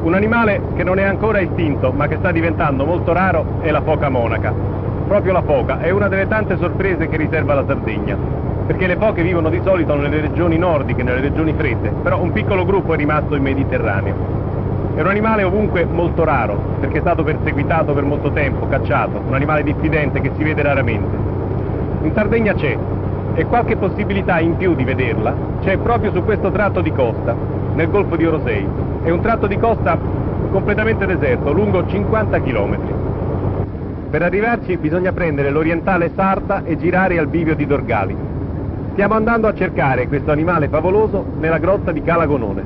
Un animale che non è ancora estinto, ma che sta diventando molto raro, è la foca monaca. Proprio la foca è una delle tante sorprese che riserva la Sardegna, perché le foche vivono di solito nelle regioni nordiche, nelle regioni fredde, però un piccolo gruppo è rimasto in Mediterraneo. È un animale ovunque molto raro, perché è stato perseguitato per molto tempo, cacciato, un animale diffidente che si vede raramente. In Sardegna c'è, e qualche possibilità in più di vederla c'è proprio su questo tratto di costa, nel Golfo di Orosei. È un tratto di costa completamente deserto, lungo 50 km. Per arrivarci bisogna prendere l'orientale Sarda e girare al bivio di Dorgali. Stiamo andando a cercare questo animale favoloso nella grotta di Calagonone.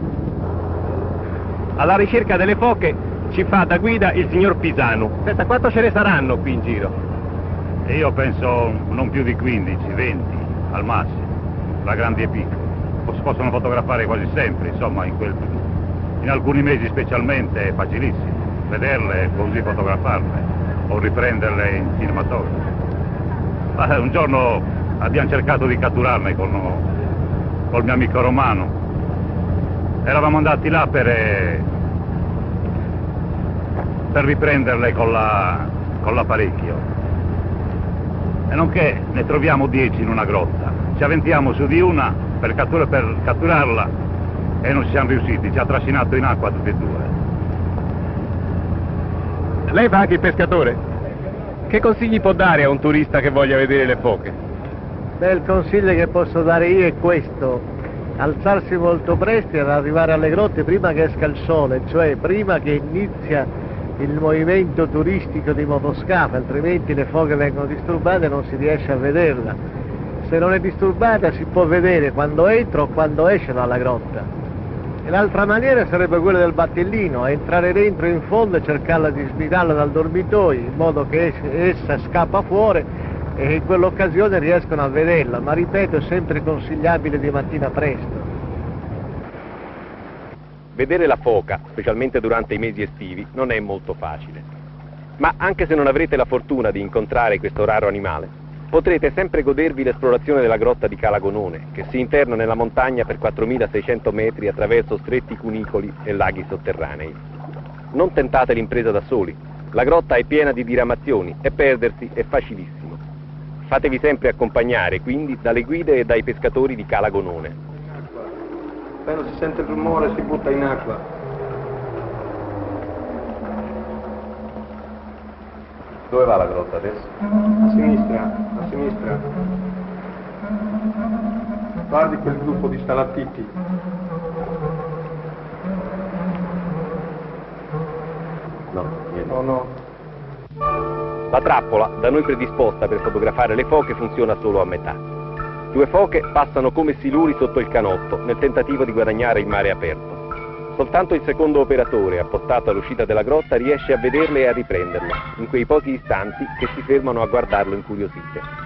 Alla ricerca delle foche ci fa da guida il signor Pisanu. Senta, quanto ce ne saranno qui in giro? E io penso non più di 15, 20 al massimo, tra grandi e piccoli. Si possono fotografare quasi sempre, insomma, in alcuni mesi specialmente è facilissimo vederle e così fotografarle o riprenderle in cinematografo. Un giorno abbiamo cercato di catturarne col mio amico Romano. Eravamo andati là per riprenderle con l'apparecchio. E nonché ne troviamo 10 in una grotta. Ci avventiamo su di una per catturarla e non ci siamo riusciti, ci ha trascinato in acqua tutti e due. Lei fa anche il pescatore? Che consigli può dare a un turista che voglia vedere le foche? Beh, il consiglio che posso dare io è questo: alzarsi molto presto ed arrivare alle grotte prima che esca il sole, cioè prima che inizia il movimento turistico di motoscafi, altrimenti le foche vengono disturbate e non si riesce a vederla. Se non è disturbata si può vedere quando entra o quando esce dalla grotta. E l'altra maniera sarebbe quella del battellino, entrare dentro in fondo e cercarla di sfidarla dal dormitoio, in modo che essa scappa fuori e in quell'occasione riescono a vederla, ma ripeto, è sempre consigliabile di mattina presto. Vedere la foca, specialmente durante i mesi estivi, non è molto facile. Ma anche se non avrete la fortuna di incontrare questo raro animale, potrete sempre godervi l'esplorazione della grotta di Calagonone, che si interna nella montagna per 4.600 metri attraverso stretti cunicoli e laghi sotterranei. Non tentate l'impresa da soli, la grotta è piena di diramazioni e perdersi è facilissimo. Fatevi sempre accompagnare, quindi, dalle guide e dai pescatori di Calagonone. Appena si sente il rumore si butta in acqua. Dove va la grotta adesso? A sinistra, a sinistra. Guardi quel gruppo di stalattiti. No, niente. No. La trappola, da noi predisposta per fotografare le foche, funziona solo a metà. 2 foche passano come siluri sotto il canotto nel tentativo di guadagnare il mare aperto. Soltanto il secondo operatore, appostato all'uscita della grotta, riesce a vederle e a riprenderle, in quei pochi istanti che si fermano a guardarlo incuriosite.